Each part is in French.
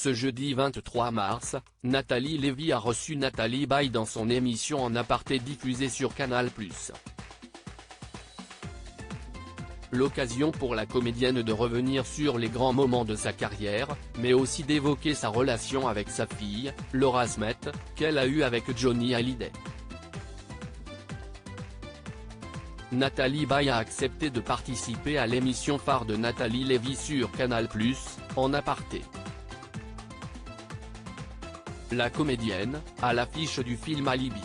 Ce jeudi 23 mars, Nathalie Lévy a reçu Nathalie Baye dans son émission En Aparté diffusée sur Canal+. L'occasion pour la comédienne de revenir sur les grands moments de sa carrière, mais aussi d'évoquer sa relation avec sa fille, Laura Smet, qu'elle a eue avec Johnny Hallyday. Nathalie Baye a accepté de participer à l'émission phare de Nathalie Lévy sur Canal+, En Aparté. La comédienne, à l'affiche du film Alibi.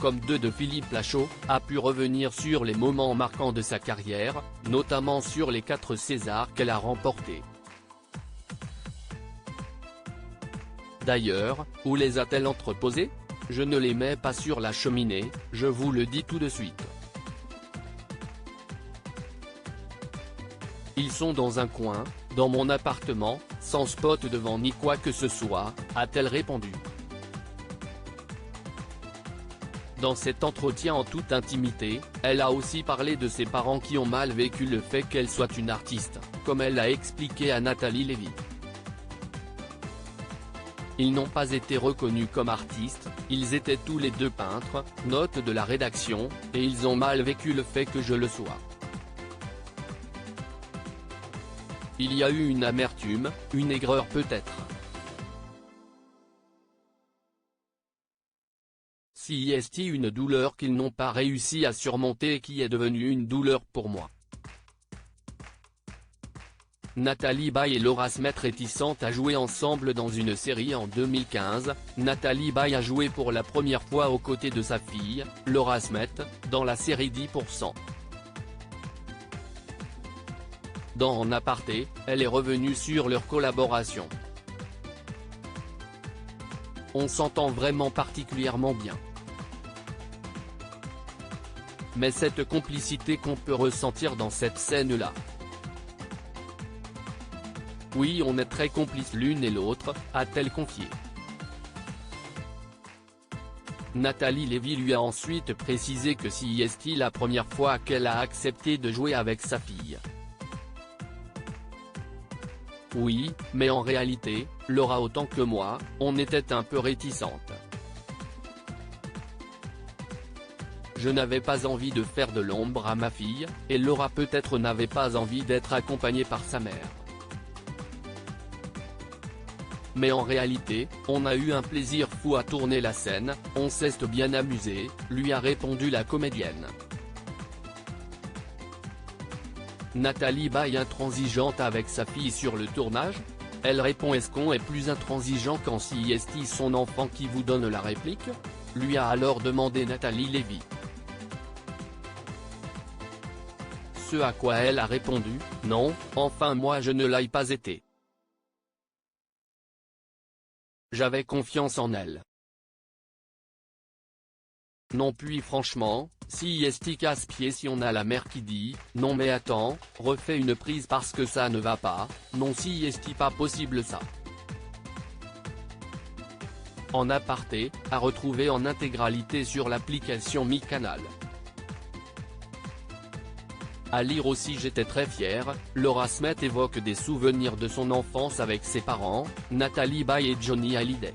Comme de Philippe Lachaud, a pu revenir sur les moments marquants de sa carrière, notamment sur les 4 Césars qu'elle a remportés. D'ailleurs, où les a-t-elle entreposés ? Je ne les mets pas sur la cheminée, je vous le dis tout de suite. Ils sont dans un coin, dans mon appartement, sans spot devant ni quoi que ce soit, a-t-elle répondu. Dans cet entretien en toute intimité, elle a aussi parlé de ses parents qui ont mal vécu le fait qu'elle soit une artiste, comme elle l'a expliqué à Nathalie Lévy. Ils n'ont pas été reconnus comme artistes, ils étaient tous les deux peintres, note de la rédaction, et ils ont mal vécu le fait que je le sois. Il y a eu une amertume, une aigreur peut-être. Si est une douleur qu'ils n'ont pas réussi à surmonter et qui est devenue une douleur pour moi. Nathalie Baye et Laura Smet réticentes à jouer ensemble dans une série en 2015, Nathalie Baye a joué pour la première fois aux côtés de sa fille, Laura Smet, dans la série 10%. Dans En Aparté, elle est revenue sur leur collaboration. On s'entend vraiment particulièrement bien. Mais cette complicité qu'on peut ressentir dans cette scène-là. Oui, on est très complices l'une et l'autre, a-t-elle confié. Nathalie Lévy lui a ensuite précisé que si est la première fois qu'elle a accepté de jouer avec sa fille. Oui, mais en réalité, Laura autant que moi, on était un peu réticentes. Je n'avais pas envie de faire de l'ombre à ma fille, et Laura peut-être n'avait pas envie d'être accompagnée par sa mère. Mais en réalité, on a eu un plaisir fou à tourner la scène, on s'est bien amusé, lui a répondu la comédienne. Nathalie Baye intransigeante avec sa fille sur le tournage ? Elle répond: est-ce qu'on est plus intransigeant quand si est son enfant qui vous donne la réplique ? Lui a alors demandé Nathalie Lévy. Ce à quoi elle a répondu: non, enfin moi je ne l'ai pas été. J'avais confiance en elle. Non, puis franchement, si est casse-pied, si on a la mère qui dit « non mais attends, refais une prise parce que ça ne va pas », non, si est pas possible ça. En Aparté, à retrouver en intégralité sur l'application MyCanal. À lire aussi: j'étais très fière, Laura Smet évoque des souvenirs de son enfance avec ses parents, Nathalie Baye et Johnny Hallyday.